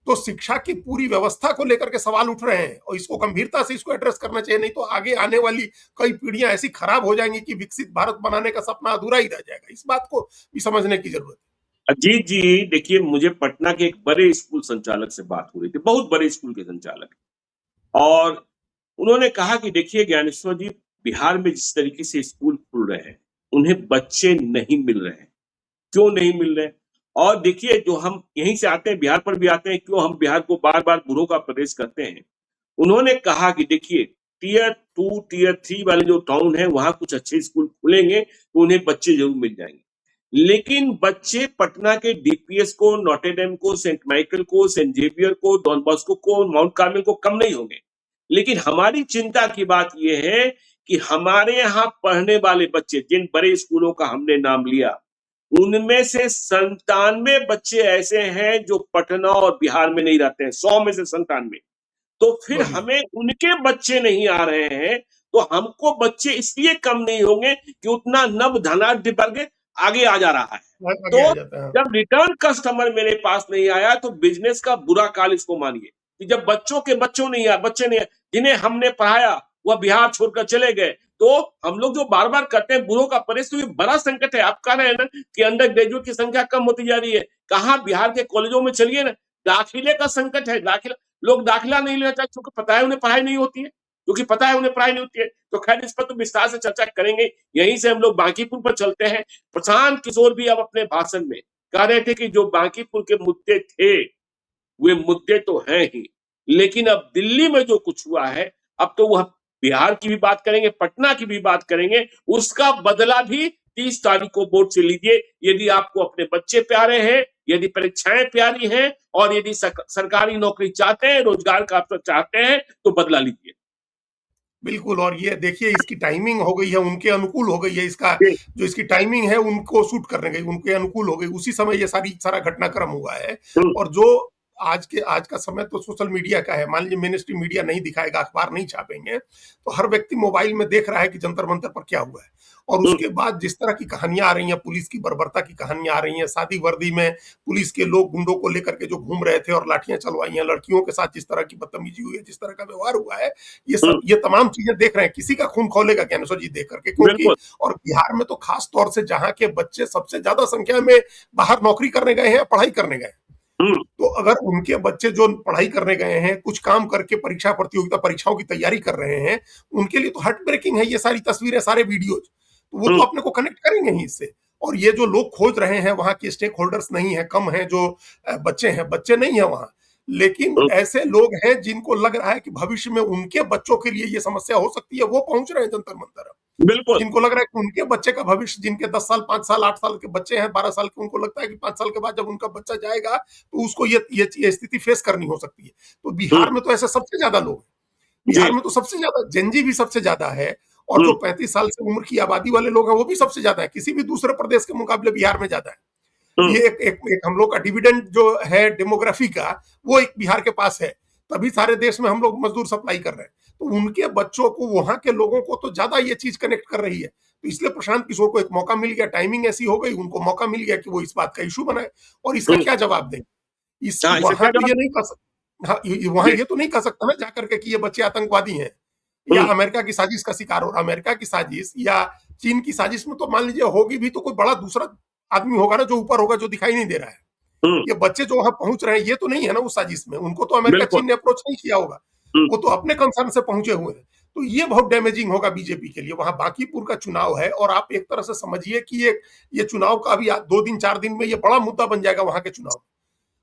तो शिक्षा की पूरी व्यवस्था को लेकर के सवाल उठ रहे हैं, और इसको गंभीरता से इसको एड्रेस करना चाहिए। नहीं तो आगे आने वाली कई पीढ़ियां ऐसी खराब हो जाएंगी कि विकसित भारत बनाने का सपना अधूरा ही रह जाएगा। इस बात को भी समझने की जरूरत है। अजीत जी देखिए, मुझे पटना के एक बड़े स्कूल संचालक से बात हो रही थी, बहुत बड़े स्कूल के संचालक, और उन्होंने कहा कि देखिए ज्ञानेश्वर जी, बिहार में जिस तरीके से स्कूल खुल रहे हैं, उन्हें बच्चे नहीं मिल रहे हैं। क्यों नहीं मिल रहे? और देखिए, जो हम यहीं से आते हैं, बिहार पर भी आते हैं, क्यों हम बिहार को बार-बार बुरों का प्रदेश कहते हैं? उन्होंने कहा कि देखिए, टियर 2, टियर 3 वाले जो टाउन हैं, वहाँ कुछ अच्छे स्कूल खुलेंगे, तो उन्हें बच्चे ज़रूर मिल जाएँगे। लेकिन बच्चे पटना के डीपीएस को, नॉटर डेम को, सेंट माइकल को, सेंट जेवियर को, डॉन बॉस्को को, माउंट कार्मेल को कम नहीं होंगे। लेकिन हमारी चिंता की बात ये है कि हमारे यहाँ पढ़ने वाले बच्चे, जिन बड़े स्कूलों का हमने नाम लिया, उनमें से 97 बच्चे ऐसे हैं जो पटना और बिहार में नहीं रहते हैं, 100 में से 97। तो फिर बढ़िया, हमें उनके बच्चे नहीं आ रहे हैं, तो हमको बच्चे इसलिए कम नहीं होंगे कि उतना नव धनाढ्य वर्ग आगे आ जा रहा है। आगे आ तो जाता है। जब रिटर्न कस्टमर मेरे पास नहीं आया तो बिजनेस का बुरा काल इसको मानिए कि जब बच्चों के बच्चों नहीं आए, बच्चे नहीं आए, जिन्हें हमने पढ़ाया वह बिहार छोड़कर चले गए, तो हम लोग जो बार बार कहते हैं बूढ़ों का परहेज, तो ये बड़ा संकट है। आप कह रहे हैं ना कि अंडर ग्रेजुएट की संख्या कम होती जा रही है, कहाँ बिहार के कॉलेजों में चलिए ना, दाखिले का संकट है। दाखिला, लोग दाखिला नहीं लेना चाहते क्योंकि पता है उन्हें पढ़ाई नहीं होती है, क्योंकि पता है उन्हें पढ़ाई नहीं होती है। तो खैर इस पर तो विस्तार से चर्चा करेंगे। यहीं से हम लोग बांकीपुर पर चलते हैं। प्रशांत किशोर भी अब अपने भाषण में कह रहे थे कि जो बांकीपुर के मुद्दे थे वे मुद्दे तो हैं ही, लेकिन अब दिल्ली में जो कुछ हुआ है, अब तो वह बिहार की भी बात करेंगे, पटना की भी बात करेंगे, उसका बदला भी 30 तारीख को बोर्ड से लीजिए। यदि आपको अपने बच्चे प्यारे हैं, यदि परीक्षाएं प्यारी हैं और यदि सरकारी नौकरी चाहते हैं, रोजगार का अवसर चाहते हैं, तो बदला लीजिए। बिल्कुल। और ये देखिए इसकी टाइमिंग हो गई है, उनके अनुकूल हो गई है। इसका जी, जो इसकी टाइमिंग है उनको सूट करने गई, उनके अनुकूल हो गई, उसी समय ये सारा घटनाक्रम हुआ है। हम्म, और जो आज का समय तो सोशल मीडिया का है। मान लीजिए मेन स्ट्रीम मीडिया नहीं दिखाएगा, अखबार नहीं छापेंगे, तो हर व्यक्ति मोबाइल में देख रहा है कि जंतर मंतर पर क्या हुआ है। और हम्म, उसके बाद जिस तरह की कहानियां आ रही हैं, पुलिस की बर्बरता की कहानियां आ रही हैं, शादी वर्दी में पुलिस के लोग गुंडों को लेकर के जो घूम रहे थे और लाठियां चलवाई हैं, लड़कियों के साथ जिस तरह की बदतमीजी हुई है, जिस तरह का व्यवहार हुआ है, हम्म, ये तमाम चीजें देख रहे हैं। किसी का खून खौलेगा ज्ञानेश्वर जी देख करके, क्योंकि बिल्कुल। और बिहार में तो खास तौर से जहां के बच्चे सबसे ज्यादा संख्या में बाहर नौकरी करने गए हैं, पढ़ाई करने गए हैं, हम्म, तो अगर उनके बच्चे जो पढ़ाई करने गए हैं, कुछ काम करके परीक्षा प्रतियोगिता परीक्षाओं की तैयारी कर रहे हैं, उनके लिए तो हार्ट ब्रेकिंग है ये सारी तस्वीरें, सारे वीडियोज। तो वो तो हम्म, अपने को कनेक्ट करेंगे ही इससे। और ये जो लोग खोज रहे हैं, वहां के स्टेक होल्डर्स नहीं है, कम है जो बच्चे हैं, बच्चे नहीं है वहां, लेकिन हम्म, ऐसे लोग हैं जिनको लग रहा है कि भविष्य में उनके बच्चों के लिए ये समस्या हो सकती है, वो पहुंच रहे हैं जंतर मंतर। बिल्कुल। जिनको लग रहा है कि उनके बच्चे का भविष्य, जिनके 10 साल, 5 साल, 8 साल के बच्चे हैं, 12 साल के, उनको लगता है कि 5 साल के बाद जब उनका बच्चा जाएगा तो उसको ये स्थिति फेस करनी हो सकती है। तो हम्म, बिहार में तो ऐसे सबसे ज्यादा लोग हैं। जी, बिहार में तो सबसे ज्यादा जेनजी भी सबसे ज्यादा है, और जो हम्म, 35 साल से उम्र की आबादी वाले लोग हैं वो भी सबसे ज्यादा है। किसी भी दूसरे प्रदेश के मुकाबले बिहार में ज्यादा है। हम्म, ये एक हम लोग का डिविडेंड जो है डेमोग्राफी का, वो एक बिहार के पास है। तभी सारे देश में हम लोग मजदूर सप्लाई कर रहे हैं। तो उनके बच्चों को, वहां के लोगों को तो ज्यादा ये चीज कनेक्ट कर रही है। तो इसलिए प्रशांत किशोर को एक मौका मिल गया, टाइमिंग ऐसी हो गई, उनको मौका मिल गया कि वो इस बात का इशू बनाए। और इसका हम्म, क्या जवाब दें? इस हाँ, इसका वहां क्या तो जवाब? ये नहीं कर सकता, हाँ, वहां जी, ये तो नहीं कर सकता ना जाकर के कि ये बच्चे आतंकवादी हैं या हम्म, अमेरिका की साजिश का शिकार हो रहा। अमेरिका की साजिश या चीन की साजिश में तो मान लीजिए होगी भी, तो कोई बड़ा दूसरा आदमी होगा ना जो ऊपर होगा, जो दिखाई नहीं दे रहा है। हम्म, ये बच्चे जो वहां पहुंच रहे हैं, ये तो नहीं है ना उस साजिश में। उनको तो अमेरिका बिल्कुल। चीन ने अप्रोच नहीं किया होगा, हम्म, वो तो अपने कंसर्न से पहुंचे हुए हैं। तो ये बहुत डैमेजिंग होगा बीजेपी के लिए। वहां बांकीपुर का चुनाव है, और आप एक तरह से समझिए कि ये चुनाव का अभी 2 दिन 4 दिन में ये बड़ा मुद्दा बन जाएगा वहां के चुनाव।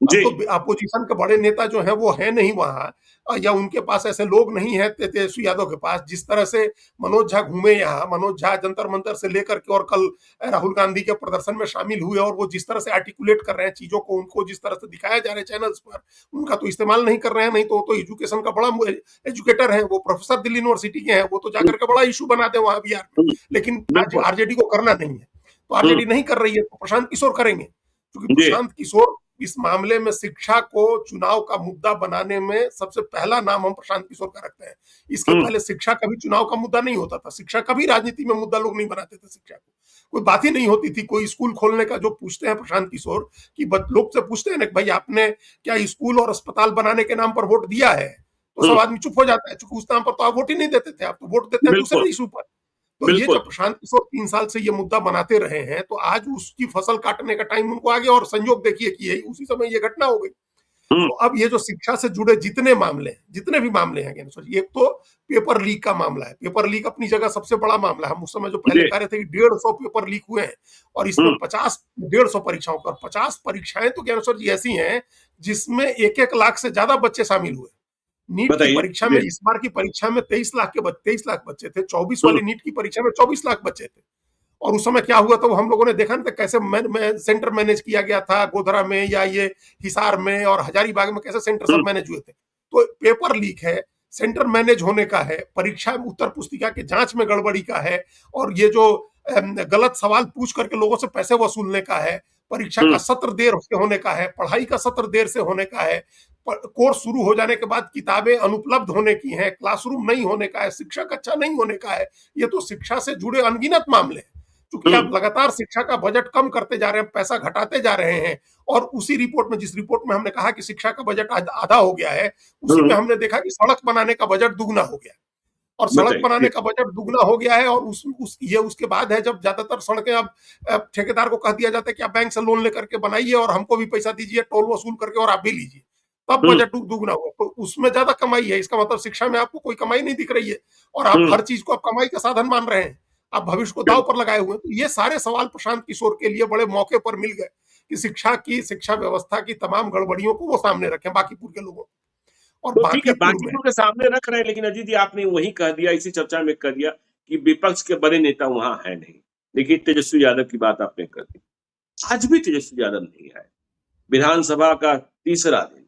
अब जी, तो अपोजिशन के बड़े नेता जो हैं वो है नहीं वहां, या उनके पास ऐसे लोग नहीं है तेजस्वी यादव के पास। जिस तरह से मनोज झा घूमे यहाँ, मनोज झा जंतर मंतर से लेकर के और कल राहुल गांधी के प्रदर्शन में शामिल हुए, और वो जिस तरह से आर्टिकुलेट कर रहे हैं चीजों को, उनको जिस तरह से दिखाया जा रहा है चैनल्स पर, उनका तो इस्तेमाल नहीं कर रहे हैं। नहीं तो एजुकेशन का बड़ा एजुकेटर है, वो प्रोफेसर दिल्ली यूनिवर्सिटी के हैं, वो तो जाकर के बड़ा इशू बनाते हैं वहां बिहार में। हम्म, लेकिन आज बिल्कुल। आरजेडी को करना नहीं है, तो हम्म, आरजेडी नहीं कर रही है, तो प्रशांत किशोर करेंगे, क्योंकि जी, प्रशांत किशोर इस मामले में शिक्षा को चुनाव का मुद्दा बनाने में सबसे पहला नाम हम प्रशांत किशोर का रखते हैं। इसके हम्म, पहले शिक्षा कभी चुनाव का मुद्दा नहीं होता था, शिक्षा कभी राजनीति में मुद्दा लोग नहीं बनाते थे। शिक्षा को कोई बात ही नहीं होती थी। कोई स्कूल खोलने का जो पूछते हैं प्रशांत किशोर, कि लोग से पूछते हैं ना कि भाई आपने क्या स्कूल और अस्पताल बनाने के नाम पर वोट दिया है, तो सब हम्म, आदमी चुप हो जाता है, चूंकि उस नाम पर तो आप वोट ही नहीं देते थे, आप तो वोट देते हैं बिल्कुल, दूसरे इशू पर। तो ये बिल्कुल। जब प्रशांत किशोर 3 साल से ये मुद्दा बनाते रहे हैं, तो आज उसकी फसल काटने का टाइम उनको आ गया, और संयोग देखिए कि यही उसी समय ये घटना हो गई। हम्म, तो अब ये जो शिक्षा से जुड़े जितने मामले हैं, जितने भी मामले हैं ज्ञानेश्वर जी, एक तो पेपर लीक का मामला है। पेपर लीक अपनी जगह सबसे बड़ा मामला है। हम उस समय जो पहले जी, कह रहे थे कि 150 पेपर लीक हुए हैं, और इसमें हम्म, 150 परीक्षाओं पर 50 परीक्षाएं तो ज्ञानेश्वर जी ऐसी हैं जिसमें 1-1 लाख से ज्यादा बच्चे शामिल हुए। नीट की बताइए। परीक्षा में, जी, इस बार की परीक्षा में 23 लाख बच्चे थे। 24 हम्म, वाली नीट की परीक्षा में 24 लाख बच्चे थे। और उस समय क्या हुआ था वो हम लोगों ने देखा ना, कैसे सेंटर मैनेज किया गया था गोधरा में, या ये हिसार में और हजारीबाग में, कैसे सेंटर सब हम्म, मैनेज हुए थे। तो पेपर लीक है, सेंटर मैनेज होने का है, परीक्षा उत्तर पुस्तिका के जांच में गड़बड़ी का है, और ये जो गलत सवाल पूछ करके लोगों से पैसे वसूलने का है, परीक्षा का सत्र देर से होने का है, पढ़ाई का सत्र देर से होने का है, कोर्स शुरू हो जाने के बाद किताबें अनुपलब्ध होने की हैं, क्लासरूम नहीं होने का है, शिक्षक अच्छा नहीं होने का है। ये तो शिक्षा से जुड़े अनगिनत मामले हैं। क्योंकि आप लगातार शिक्षा का बजट कम करते जा रहे हैं, पैसा घटाते जा रहे हैं, और उसी रिपोर्ट में, जिस रिपोर्ट में हमने कहा कि शिक्षा का बजट आधा हो गया है, उसी में हमने देखा कि सड़क बनाने का बजट दुगना हो गया, और सड़क बनाने का बजट दुगना हो गया है। और ये उसके बाद है जब ज्यादातर सड़कें अब ठेकेदार को कह दिया जाता है कि आप बैंक से लोन लेकर के बनाइए और हमको भी पैसा दीजिए टोल वसूल करके और आप भी लीजिए, तब बजट दुगना हुआ। तो उसमें ज्यादा कमाई है। इसका मतलब शिक्षा में आपको कोई कमाई नहीं दिख रही है, और आप हर चीज को आप कमाई का साधन मान रहे हैं, आप भविष्य को दांव पर लगाए हुए हैं। तो ये सारे सवाल प्रशांत किशोर के लिए बड़े मौके पर मिल गए कि शिक्षा व्यवस्था की तमाम गड़बड़ियों को वो सामने रखें बाकीपुर के लोगों। और तो ठीक है, बाकीपुर में बाकीपुर के सामने रख रहे हैं, लेकिन अजीत जी आपने वही कह दिया, इसी चर्चा में कह दिया कि विपक्ष के बड़े नेता वहां है नहीं। देखिए, तेजस्वी यादव की बात आपने कर दी, आज भी तेजस्वी यादव नहीं है। विधानसभा का तीसरा दिन,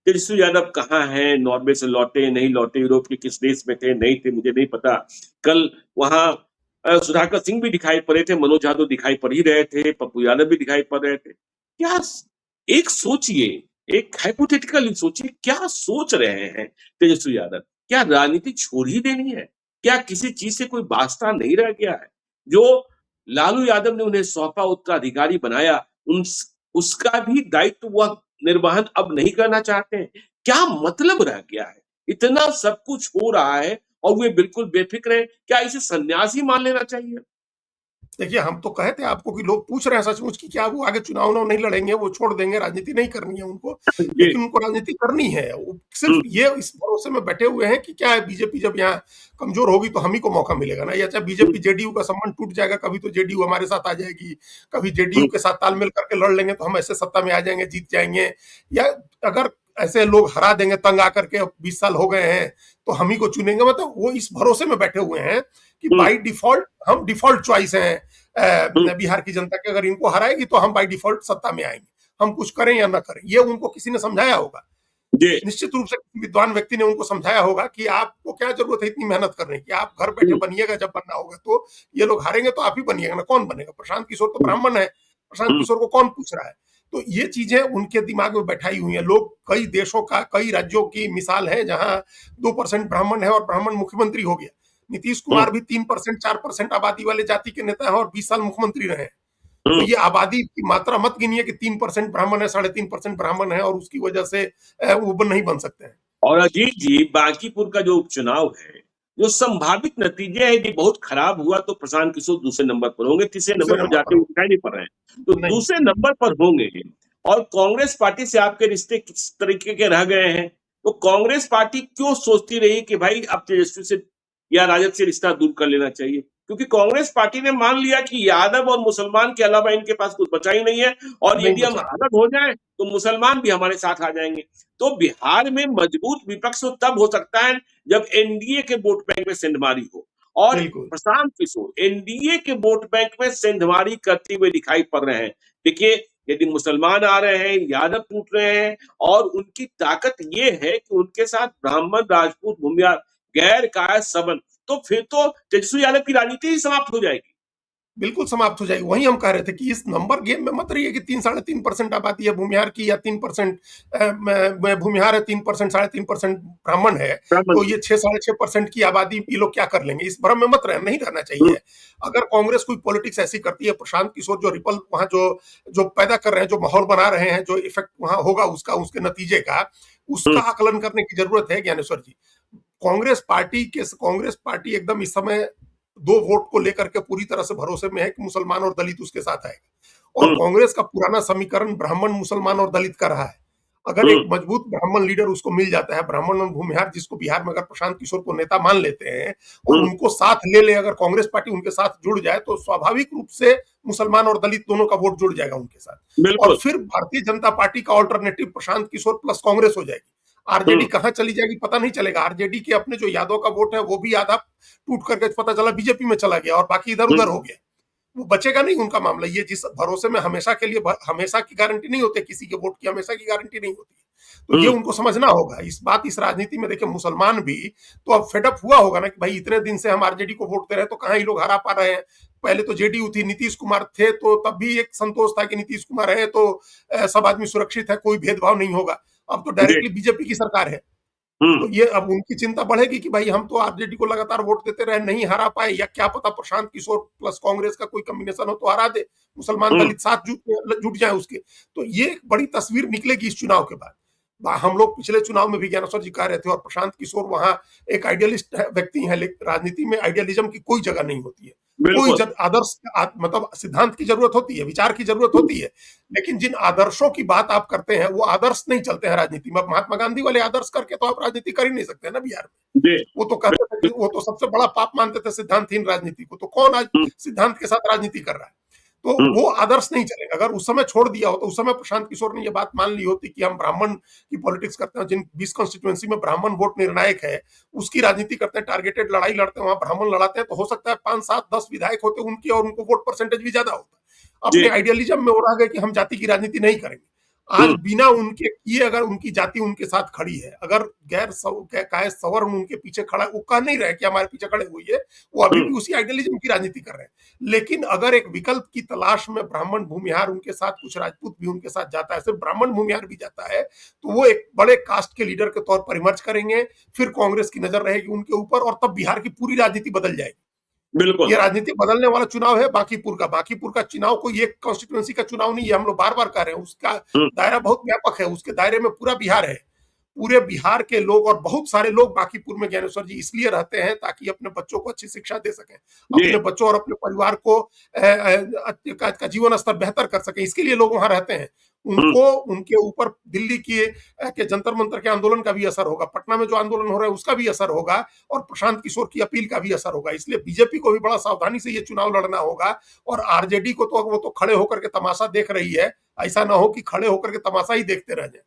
तेजस्वी यादव कहाँ हैं? नॉर्वे से लौटे, नहीं लौटे, यूरोप के किस देश में थे, नहीं थे, मुझे नहीं पता। कल वहां सुधाकर सिंह भी दिखाई पड़े थे, मनोज यादव दिखाई पड़ ही रहे थे, पप्पू यादव भी दिखाई पड़ रहे थे। क्या एक सोचिए, एक हाइपोथेटिकल सोचिए, क्या सोच रहे हैं तेजस्वी यादव? क्या राजनीति छोड़ ही देनी है? क्या किसी चीज से कोई वास्ता नहीं रह गया है? जो लालू यादव ने उन्हें सौंपा, उत्तराधिकारी बनाया, उन उसका भी दायित्व वह निर्वहन अब नहीं करना चाहते हैं? क्या मतलब रह गया है? इतना सब कुछ हो रहा है और वे बिल्कुल बेफिक्र हैं। क्या इसे संन्यास ही मान लेना चाहिए? देखिए, हम तो कहे थे आपको कि लोग पूछ रहे हैं सचमुच कि क्या वो आगे चुनाव नहीं लड़ेंगे, वो छोड़ देंगे, राजनीति नहीं करनी है उनको, लेकिन उनको राजनीति करनी है। वो सिर्फ ये इस भरोसे में बैठे हुए हैं कि क्या है, बीजेपी जब यहाँ कमजोर होगी तो हम ही को मौका मिलेगा ना, या चाहे बीजेपी जेडीयू का संबंध टूट जाएगा, कभी तो जेडीयू हमारे साथ आ जाएगी, कभी जेडीयू के साथ तालमेल करके लड़ लेंगे तो हम ऐसे सत्ता में आ जाएंगे, जीत जाएंगे, या अगर ऐसे लोग हरा देंगे तंग आकर के, 20 साल हो गए हैं तो हम ही को चुनेंगे। मतलब वो इस भरोसे में बैठे हुए हैं कि बाई डिफॉल्ट हम डिफॉल्ट चॉइस हैं बिहार की जनता की, अगर इनको हराएगी तो हम बाई डिफॉल्ट सत्ता में आएंगे, हम कुछ करें या ना करें। ये उनको किसी ने समझाया होगा, निश्चित रूप से विद्वान व्यक्ति ने उनको समझाया होगा कि आपको क्या जरूरत है इतनी मेहनत करने की, आप घर बैठे बनिएगा, जब बनना होगा तो ये लोग हारेंगे तो आप ही बनिएगा ना, कौन बनेगा? प्रशांत किशोर तो ब्राह्मण है, प्रशांत किशोर को कौन पूछ रहा है? तो ये चीजें उनके दिमाग में बैठाई हुई है। लोग, कई देशों का, कई राज्यों की मिसाल है जहां 2% ब्राह्मण है और ब्राह्मण मुख्यमंत्री हो गया। नीतीश कुमार भी 3% 4% आबादी वाले जाति के नेता हैं और 20 साल मुख्यमंत्री रहे हैं। तो ये आबादी की मात्रा मत गिनिए कि 3% ब्राह्मण है, 3.5% ब्राह्मण है और उसकी वजह से वो नहीं बन सकते हैं। और अजीत जी, बांकीपुर का जो उपचुनाव है, जो संभावित नतीजे है, यदि बहुत खराब हुआ तो प्रशांत किशोर दूसरे नंबर पर होंगे, तीसरे नंबर पर जाते हुए दिखाई नहीं पड़ रहे हैं, तो दूसरे नंबर पर होंगे। और कांग्रेस पार्टी से आपके रिश्ते किस तरीके के रह गए हैं? तो कांग्रेस पार्टी क्यों सोचती रही कि भाई अब तेजस्वी से या राजद से रिश्ता दूर कर लेना चाहिए? क्योंकि कांग्रेस पार्टी ने मान लिया कि यादव और मुसलमान के अलावा इनके पास कुछ बचा ही नहीं है, और यदि हम अलग हो जाएं तो मुसलमान भी हमारे साथ आ जाएंगे। तो बिहार में मजबूत विपक्ष तो तब हो सकता है जब एनडीए के वोट बैंक में सेंधमारी हो, और प्रशांत किशोर एनडीए के वोट बैंक में सेंधमारी करते हुए दिखाई पड़ रहे हैं। देखिए, यदि मुसलमान आ रहे हैं, यादव टूट रहे हैं, और उनकी ताकत ये है कि उनके साथ ब्राह्मण, राजपूत, भूमियार, गैर कायस्थ सबन, तो फिर तो तेजस्वी यादव की राजनीति ही समाप्त हो जाएगी। बिल्कुल समाप्त हो जाएगी। वही हम कह रहे थे कि इस नंबर गेम में मत रहिए कि 3-3.5% आबादी है भूमिहार की, या 3% भूमिहार है, 3% 3.5% ब्राह्मण है, तो ये 6-6.5% की आबादी ये लोग क्या कर लेंगे? इस भ्रम में मत नहीं रहना चाहिए। अगर कांग्रेस कोई पॉलिटिक्स ऐसी करती है, प्रशांत किशोर जो रिपल वहां जो पैदा कर रहे हैं, जो माहौल बना रहे हैं, जो इफेक्ट वहां होगा उसका, उसके नतीजे का, उसका आकलन करने की जरूरत है ज्ञानेश्वर जी। कांग्रेस पार्टी एकदम इस समय 2 वोट को लेकर के पूरी तरह से भरोसे में है कि मुसलमान और दलित उसके साथ आएगा, और कांग्रेस का पुराना समीकरण ब्राह्मण, मुसलमान और दलित का रहा है। अगर एक मजबूत ब्राह्मण लीडर उसको मिल जाता है, ब्राह्मण और भूमिहार, जिसको बिहार में अगर प्रशांत किशोर को नेता मान लेते हैं और उनको साथ ले अगर कांग्रेस पार्टी उनके साथ जुड़ जाए, तो स्वाभाविक रूप से मुसलमान और दलित दोनों का वोट जुड़ जाएगा उनके साथ, और फिर भारतीय जनता पार्टी का ऑल्टरनेटिव प्रशांत किशोर प्लस कांग्रेस हो जाएगी। आरजेडी कहां चली जाएगी पता नहीं चलेगा। आरजेडी के अपने जो यादव का वोट है वो भी आधा टूट करके पता चला बीजेपी में चला गया, और बाकी इधर उधर हो गया, वो बचेगा नहीं उनका मामला। ये जिस भरोसे में हमेशा के लिए, हमेशा की गारंटी नहीं होती, किसी के वोट की हमेशा की गारंटी नहीं होती। तो ये उनको समझना होगा। इस राजनीति में देखिए मुसलमान भी तो अब फेडअप हुआ होगा ना कि भाई इतने दिन से हम आरजेडी को वोट दे रहे हैं तो कहाँ ये लोग हरा पा रहे हैं। पहले तो जेडीयू थी, नीतीश कुमार थे, तो तब भी एक संतोष था कि नीतीश कुमार है तो सब आदमी सुरक्षित है, कोई भेदभाव नहीं होगा। अब तो डायरेक्टली बीजेपी की सरकार है, तो ये अब उनकी चिंता बढ़ेगी कि भाई हम तो आरजेडी को लगातार वोट देते रहे, नहीं हरा पाए, या क्या पता प्रशांत किशोर प्लस कांग्रेस का कोई कॉम्बिनेशन हो तो हरा दे, मुसलमान दलित साथ जुट जाए उसके। तो ये एक बड़ी तस्वीर निकलेगी इस चुनाव के बाद। हम लोग पिछले चुनाव में भी ज्ञानेश्वर जी कह रहे थे, और प्रशांत किशोर वहां एक आइडियलिस्ट व्यक्ति है, लेकिन राजनीति में आइडियलिज्म की कोई जगह नहीं होती है। कोई आदर्श मतलब सिद्धांत की जरूरत होती है, विचार की जरूरत होती है, लेकिन जिन आदर्शों की बात आप करते हैं वो आदर्श नहीं चलते हैं राजनीति में। महात्मा गांधी वाले आदर्श करके तो आप राजनीति कर ही नहीं सकते ना बिहार में। वो तो कहते थे, वो तो सबसे बड़ा पाप मानते थे सिद्धांतहीन राजनीति को, तो कौन आज सिद्धांत के साथ राजनीति कर रहा है? तो वो आदर्श नहीं चलेगा। अगर उस समय छोड़ दिया हो तो उस समय प्रशांत किशोर ने ये बात मान ली होती कि हम ब्राह्मण की पॉलिटिक्स करते हैं, जिन 20 कॉन्स्टिट्यूएंसी में ब्राह्मण वोट निर्णायक है उसकी राजनीति करते हैं, टारगेटेड लड़ाई लड़ते हैं, वहां ब्राह्मण लड़ाते हैं, तो हो सकता है 5, 7, 10 विधायक होते उनके और उनको वोट परसेंटेज भी ज्यादा होता। अपने आइडियलिज्म में वो रह गए कि हम जाति की राजनीति नहीं करेंगे। आज बिना उनके किए अगर उनकी जाति उनके साथ खड़ी है, अगर गैर सवर्ण उनके पीछे खड़ा, वो कह नहीं रहे कि हमारे पीछे खड़े हुई है, वो अभी भी उसी आइडियलिज्म की राजनीति कर रहे हैं। लेकिन अगर एक विकल्प की तलाश में ब्राह्मण भूमिहार उनके साथ, कुछ राजपूत भी उनके साथ जाता है, सिर्फ ब्राह्मण भूमिहार भी जाता है, तो वो एक बड़े कास्ट के लीडर के तौर पर इमर्ज करेंगे। फिर कांग्रेस की नजर रहेगी उनके ऊपर, और तब बिहार की पूरी राजनीति बदल जाएगी। बिल्कुल, ये राजनीति बदलने वाला चुनाव है बांकीपुर का चुनाव कोई एक कॉन्स्टिट्यूएंसी का चुनाव नहीं है। हम लोग बार बार कह रहे हैं, उसका दायरा बहुत व्यापक है, उसके दायरे में पूरा बिहार है। पूरे बिहार के लोग और बहुत सारे लोग बांकीपुर में ज्ञानेश्वर जी इसलिए रहते हैं ताकि अपने बच्चों को अच्छी शिक्षा दे सकें, अपने बच्चों और अपने परिवार को का जीवन स्तर बेहतर कर सकें, इसके लिए लोग वहां रहते हैं। उनको उनके ऊपर दिल्ली के जंतर मंतर के आंदोलन का भी असर होगा, पटना में जो आंदोलन हो रहा है उसका भी असर होगा, और प्रशांत किशोर की अपील का भी असर होगा। इसलिए बीजेपी को भी बड़ा सावधानी से ये चुनाव लड़ना होगा। और आरजेडी को तो वो तो खड़े होकर के तमाशा देख रही है, ऐसा ना हो कि खड़े होकर के तमाशा ही देखते रह जाए।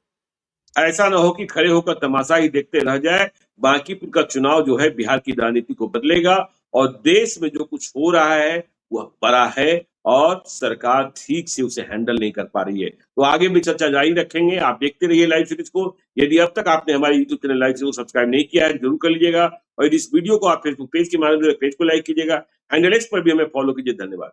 ऐसा ना हो कि खड़े होकर तमाशा ही देखते रह जाए। बांकीपुर का चुनाव जो है बिहार की राजनीति को बदलेगा, और देश में जो कुछ हो रहा है वह बड़ा है और सरकार ठीक से उसे हैंडल नहीं कर पा रही है। तो आगे भी चर्चा जारी रखेंगे, आप देखते रहिए लाइव सीरीज को। यदि अब तक आपने हमारे यूट्यूब चैनल लाइव सीरीज को सब्सक्राइब नहीं किया है जरूर कर लीजिएगा, और इस वीडियो को आप फेसबुक पेज के माध्यम से पेज को लाइक कीजिएगा, हैंडल एक्स पर भी हमें फॉलो कीजिए। धन्यवाद।